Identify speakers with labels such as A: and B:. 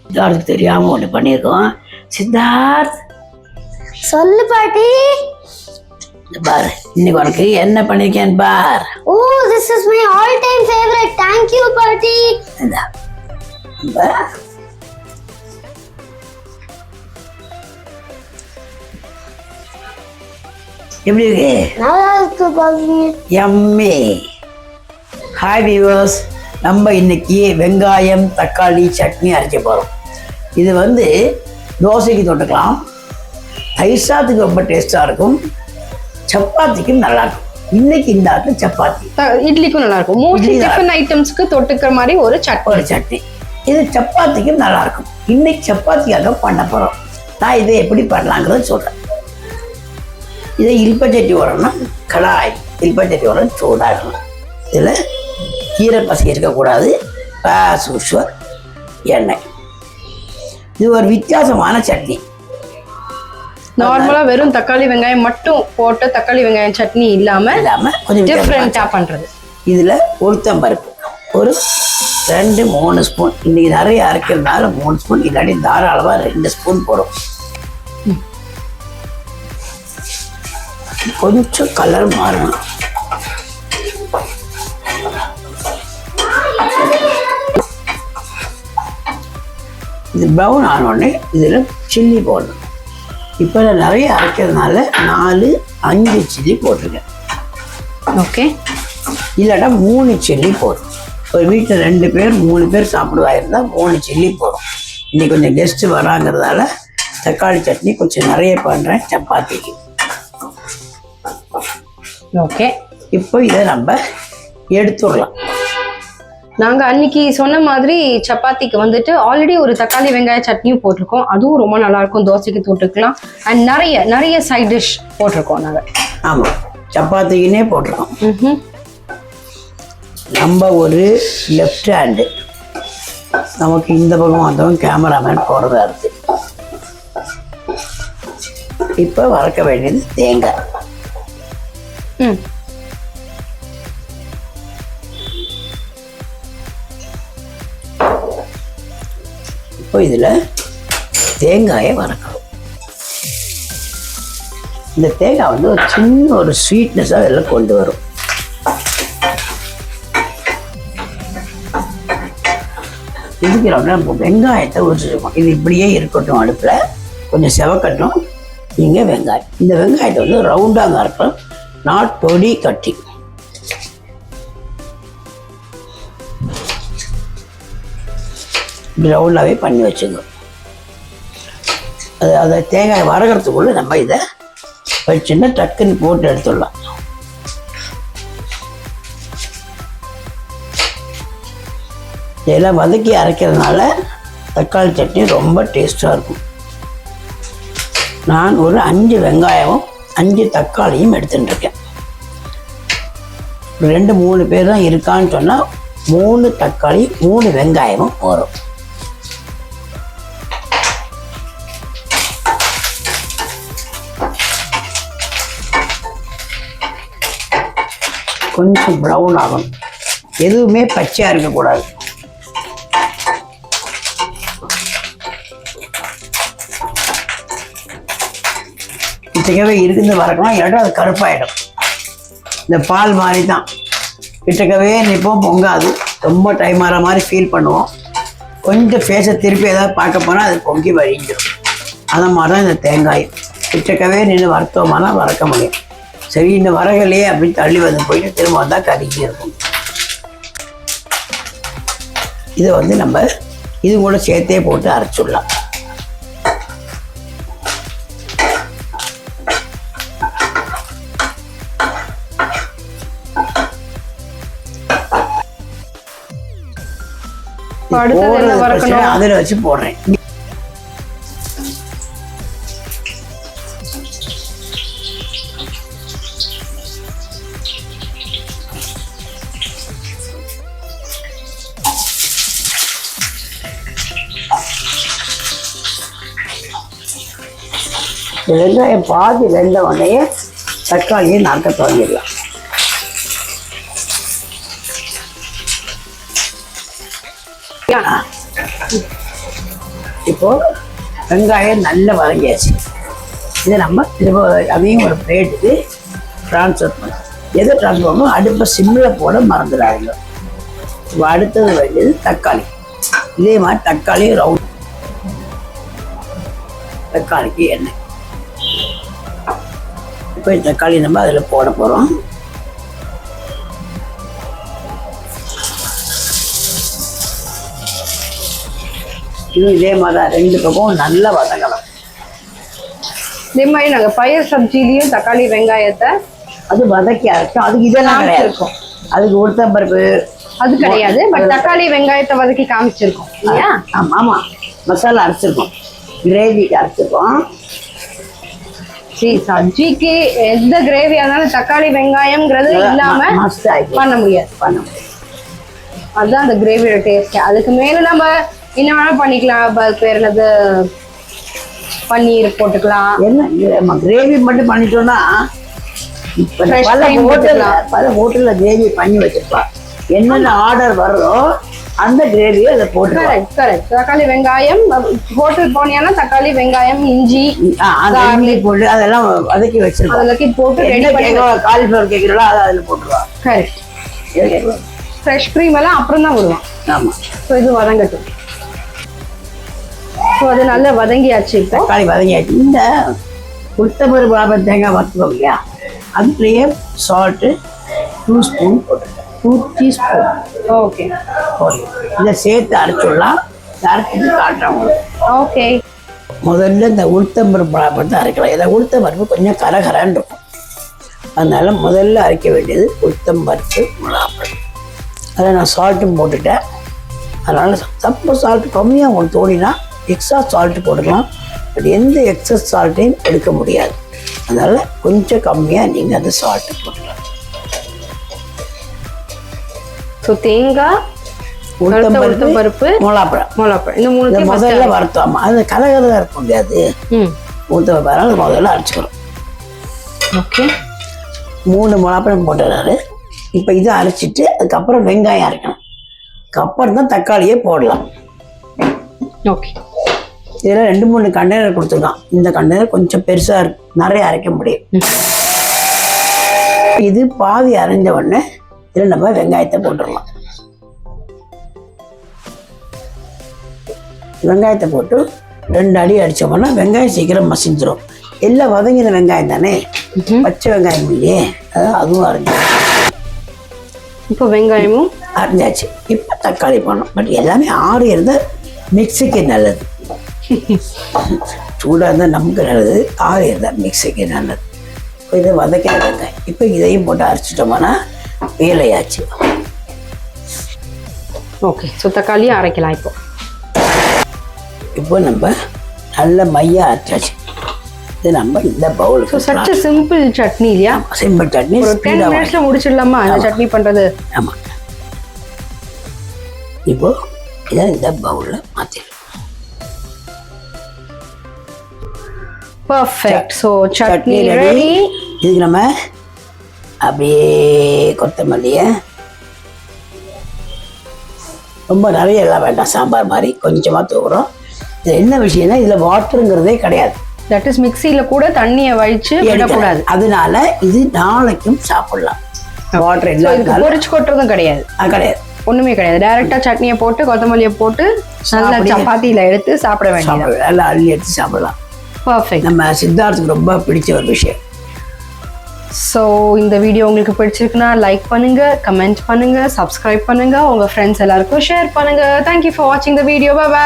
A: சித்தார்த்துக்கு தெரியாம ஒன்று பண்ணியிருக்கோம். சித்தார்த்
B: சொல்லு பாட்டி.
A: பாரு இன்னைக்கு உனக்கு என்ன பண்ணிருக்கேன் பார்.
B: ஓ, this is my all time favorite. Thank you பாட்டி.
A: இந்தா எப்படி இருக்கு?
B: நல்லா இருக்கு பாட்டி.
A: யம்மி. ஹாய் வியூவர்ஸ், நம்ம இன்னைக்கு வெங்காயம் தக்காளி சட்னி அரைக்க போகிறோம். இது வந்து தோசைக்கு தொட்டுக்கலாம், தயிர் சாதத்துக்கு ரொம்ப டேஸ்ட்டாக இருக்கும், சப்பாத்திக்கும் நல்லாயிருக்கும். இன்னைக்கு இந்த ஆட்டு சப்பாத்தி,
C: இட்லிக்கும் நல்லாயிருக்கும். மோஸ்ட்லி டிஃபன் ஐட்டம்ஸ்க்கு தொட்டுக்கிற மாதிரி ஒரு சட்னி.
A: இது சப்பாத்திக்கும் நல்லாயிருக்கும். இன்னைக்கு சப்பாத்தியாக பண்ண போகிறோம். நான் இதை எப்படி பண்ணலாங்கிறத சொல்கிறேன். இதை இல்பச்சட்டி வரணும், கடாய் இல்பச்சட்டி வரணும், சூடாகணும். இதில் கீரை பசங்க இருக்கக்கூடாது, சூஷர் எண்ணெய். இது ஒரு வித்தியாசமான சட்னி.
C: நார்மலா வெறும் தக்காளி வெங்காயம் மட்டும் போட்டு தக்காளி வெங்காயம் சட்னி இல்லாம
A: கொஞ்சம்
C: டிஃப்ரெண்டா பண்றது.
A: இதுல உளுத்தம்பருப்பு ஒரு 2-3 ஸ்பூன். இன்னைக்கு நிறைய அரைக்கிறதுனால 3 ஸ்பூன், இல்லாட்டி தாராளமா 2 ஸ்பூன் போடும். கொஞ்சம் கலர் மாறணும். இது ப்ரௌன் ஆனோடனே இதில் சில்லி போடணும். இப்போ நான் நிறைய அரைக்கிறதுனால 4-5 சில்லி போட்டிருக்கேன்.
C: ஓகே,
A: இல்லாட்டா 3 சில்லி போடும். ஒரு வீட்டில் 2 பேர் 3 பேர் சாப்பிடுவா இருந்தால் 3 சில்லி போடும். இன்னைக்கு கொஞ்சம் கெஸ்ட்டு வராங்கிறதால தக்காளி சட்னி கொஞ்சம் நிறைய பண்ணுறேன் சப்பாத்திக்கு.
C: ஓகே,
A: இப்போ இதை நம்ம எடுத்துடலாம்.
C: நாங்க அன்னைக்கு சொன்ன மாதிரி சப்பாத்திக்கு வந்துட்டு ஆல்ரெடி ஒரு தக்காளி வெங்காய சட்னியும் போட்டிருக்கோம். அதுவும் ரொம்ப நல்லா இருக்கும், தோசைக்கு தொட்டுக்கலாம். அண்ட் நிறைய சைட் டிஷ் போட்டிருக்கோம் நாங்க.
A: ஆமாம், சப்பாத்திக்குன்னே போட்டிருக்கோம். நம்ம ஒரு லெஃப்ட் ஹேண்டு, நமக்கு இந்த பக்கம் வந்தவங்க கேமராமேன் போகிறதா இருக்கு. இப்போ வறுக்க வேண்டியது தேங்காய். இப்போ இதில் தேங்காயை வறுக்கணும். இந்த தேங்காய் வந்து ஒரு சின்ன ஒரு ஸ்வீட்னஸாக இதில் கொண்டு வரும். இதுக்கு நம்ம வெங்காயத்தை உரிச்சிருக்கோம். இது இப்படியே இருக்கட்டும், அடுப்பில் கொஞ்சம் செவக்கட்டும். இங்கே வெங்காயம், இந்த வெங்காயத்தை வந்து ரவுண்டாக நறுக்கணும், நாட் பொடி கட்டி. இப்படி ரவுண்டாகவே பண்ணி வச்சுக்கோ. அதை தேங்காய் வறுக்கிறதுக்குள்ளே நம்ம இதை வச்சுன்னா டக்குன்னு போட்டு எடுத்துடலாம். இதெல்லாம் வதக்கி அரைக்கிறதுனால தக்காளி சட்னி ரொம்ப டேஸ்ட்டாக இருக்கும். நான் ஒரு 5 வெங்காயமும் 5 தக்காளியும் எடுத்துட்டுருக்கேன். 2-3 பேர் தான் இருக்கான்னு சொன்னால் 3 தக்காளி 3 வெங்காயமும் வரும். கொஞ்சம் ப்ரௌன் ஆகணும், எதுவுமே பச்சையாக இருக்கக்கூடாது. கிட்டக்கவே இருக்குது வறக்கணும், இல்லாட்டும் அது கருப்பாயிடும். இந்த பால் மாதிரி தான், கிட்டக்கவே நிற்போம், பொங்காது. ரொம்ப டைம் ஆகிற மாதிரி ஃபீல் பண்ணுவோம். கொஞ்சம் ஃபேஸை திருப்பி ஏதாவது பார்க்க போனால் அது பொங்கி வழிஞ்சிடும். அந்த மாதிரி தான் இந்த தேங்காய். கிட்டக்கவே நின்று வறுத்தோம்னா வறக்க முடியும். சரி, இந்த வரகலையே அப்படின்னு தள்ளி வந்து போயிட்டு திரும்ப வந்தால் கருகி இருக்கும். இதை வந்து நம்ம இது கூட சேர்த்தே போட்டு அரைச்சிடலாம். அதில் வச்சு போடுறேன். வெங்காயம் பாதி வெந்த உடனே தக்காளியை நறுக்க தொடங்கிடலாம். இப்போது வெங்காயம் நல்லா வதங்கியாச்சு. இதை நம்ம திரும்ப அதையும் ஒரு பிளேட்டுக்கு ட்ரான்ஸ்ஃபர் பண்ணணும். எதை ட்ரான்ஸ்ஃபர் பண்ணணும்? அடுப்பை சிம்மில் போட மறந்துடாதீங்க. இப்போ அடுத்தது வேண்டியது தக்காளி. இதே மாதிரி தக்காளி ரவுண்ட், தக்காளிக்கு எண்ணெய். இப்போ இந்த தக்காளி நம்ம அதில் போட போகிறோம். இன்னும் இதே மாதிரி தான் 2 பக்கம் நல்லா வதங்கலாம்.
C: இதே மாதிரி நாங்கள் பயிர் சப்ஜிலையும் தக்காளி வெங்காயத்தை
A: அது வதக்கி அரைச்சோம். அதுக்கு இதெல்லாம் இருக்கும், அதுக்கு உளுத்தம் பருப்பு
C: அது கிடையாது. பட் தக்காளி வெங்காயத்தை வதக்கி காமிச்சிருக்கோம் இல்லையா?
A: ஆமாம் ஆமாம், மசாலா அரைச்சிருக்கோம், கிரேவிக்கு அரைச்சிருக்கோம்.
C: சரி, சப்ஜிக்கு எந்த கிரேவியா இருந்தாலும் தக்காளி வெங்காயம்ங்கிறது இல்லாம பண்ண முடியாது. அதுதான் அந்த கிரேவியோட டேஸ்ட். அதுக்கு மேல நம்ம என்ன வேணா பண்ணிக்கலாம். பேர் என்னது, பன்னீர் போட்டுக்கலாம்.
A: என்ன கிரேவி மட்டும் பண்ணிட்டோம்னா பல ஹோட்டல்ல கிரேவி பண்ணி வச்சிருப்பா. என்னென்ன ஆர்டர் வருதோ அந்த கிரேவியை அதை போட்டு.
C: கரெக்ட். தக்காளி வெங்காயம் ஹோட்டல் போனியானா தக்காளி வெங்காயம் இஞ்சி
A: போட்டு அதெல்லாம் வதக்கி வச்சிருக்கோம்.
C: அதெல்லாம் போட்டு
A: காலிஃப்ளவர் கேட்கிறோம் அதை அதில் போட்டுருவான்.
C: கரெக்ட். ஃப்ரெஷ் க்ரீம் எல்லாம் அப்புறம் தான் விடுவான்.
A: ஆமாம்.
C: ஸோ இது வதங்கட்டும். ஸோ அது நல்லா வதங்கியாச்சு.
A: தக்காளி வதங்கியாச்சு. இந்த உளுத்தம்பருப்பு பாபா தேங்காய் வறுத்துவோம் இல்லையா, அதுலேயே சால்ட்டு 2 ஸ்பூன் போட்டுருக்கேன். 2 டீஸ்பூன்.
C: ஓகே.
A: இதை சேர்த்து அரைச்சிடலாம். அரைச்சிட்டு காட்டுறவங்க.
C: ஓகே.
A: முதல்ல இந்த உளுத்தம்பருப்பு பழப்பத்தை அரைக்கலாம். இதை உளுத்தம்பருப்பு கொஞ்சம் கரகரான்னு இருக்கும். அதனால முதல்ல அரைக்க வேண்டியது உளுத்தம்பருப்பு மிளகாப்பழம். அதில் நான் சால்ட்டும் போட்டுட்டேன். அதனால் தப்பு சால்ட்டு கம்மியாக உங்களுக்கு தோணினா எக்ஸ்ட்ரா சால்ட்டு போட்டுக்கலாம். பட் எந்த எக்ஸஸ் சால்ட்டையும் எடுக்க முடியாது. அதனால் கொஞ்சம் கம்மியாக நீங்கள் அந்த சால்ட்டு போட்டுக்கலாம்.
C: ஸோ தேங்காய், உளுத்தம்பருப்பு, மிளகாப்பழம் இந்த 3
A: முதல்ல வறுத்தோம். அது கலகலதாக இருக்கும் முடியாது. உளுத்தம்பருப்பு அதனால் முதல்ல அரைச்சிக்கிறோம்.
C: ஓகே.
A: 3 மிளகாப்பழம் போட்டுறாரு. இப்போ இதை அரைச்சிட்டு அதுக்கப்புறம் வெங்காயம் அரைக்கணும். அதுக்கப்புறம் தான் தக்காளியே போடலாம்.
C: ஓகே.
A: இதில் 2-3 கண்டெய்னர் கொடுத்துருக்கான். இந்த கண்டெய்னர் கொஞ்சம் பெருசாக இருக்கு, நிறைய அரைக்க முடியும். இது பாதி அரைஞ்ச உடனே இதில் நம்ம வெங்காயத்தை போட்டுடலாம். வெங்காயத்தை போட்டு 2 அடி அடித்தோம்னா வெங்காயம் சீக்கிரம் மசிஞ்சிடும். எல்லாம் வதங்கின வெங்காயம் தானே, பச்சை வெங்காயம் இல்லையே, அதுவும் அரைஞ்சிடும்.
C: இப்போ வெங்காயமும்
A: அரைஞ்சாச்சு. இப்போ தக்காளி போடணும். பட் எல்லாமே ஆறு இருந்தால் மிக்ஸிக்கு நல்லது. சூடாக இருந்தால் நமக்கு நல்லது, ஆறு இருந்தால் மிக்ஸிக்கு நல்லது. இப்போ இதை வதக்க வெங்காயம். இப்போ இதையும் போட்டு அரைச்சிட்டோம்னா வேலையாச்சு.
C: ஓகே. ஸோ தக்காளியும் அரைக்கலாம். இப்போ
A: நம்ம நல்ல மையா அரைச்சாச்சு. இது நம்ம இந்த பவுலுக்கு
C: சச் சிம்பிள் சட்னி இல்லையா?
A: சிம்பிள் சட்னி.
C: ஒரு 10 மினிட்ஸ்ல முடிச்சிடலாமா இந்த சட்னி பண்றது?
A: ஆமாம். இப்போ இதை இந்த பவுலில் மாற்றிடலாம்.
C: பர்ஃபெக்ட். So chutney ready.
A: இதுக்கு நம்ம அப்படியே கொத்தமல்லியை ரொம்ப நிறைய எல்லாம் வேண்டாம், சாம்பார் மாதிரி கொஞ்சமாக தூக்குறோம். இது என்ன விஷயம்னா இதில் வாட்டருங்கிறதே கிடையாது.
C: தட் இஸ் மிக்சியில் கூட தண்ணியை வச்சு விடக்கூடாது.
A: அதனால இது நாளைக்கும் சாப்பிடலாம். வாட்டர் எல்லாம்
C: பொரிச்சு கொட்டுறதும் கிடையாது.
A: கிடையாது,
C: ஒண்ணுமே கிடையாது. டைரக்டா சட்னியை போட்டு கொத்தமல்லியை போட்டு நல்லா சப்பாத்தியில எடுத்து சாப்பிட வேண்டியது.
A: நல்லா அள்ளி எடுத்து சாப்பிடலாம்.
C: பர்ஃபெக்ட்.
A: நம்ம சித்தார்த்துக்கு ரொம்ப பிடிச்ச ஒரு விஷயம்.
C: ஸோ இந்த வீடியோ உங்களுக்கு பிடிச்சிருக்குன்னா லைக் பண்ணுங்க, கமெண்ட் பண்ணுங்க, சப்ஸ்கிரைப் பண்ணுங்க, உங்க ஃப்ரெண்ட்ஸ் எல்லாருக்கும் ஷேர் பண்ணுங்க. தேங்க்யூ ஃபார் வாட்சிங் த வீடியோ. By by.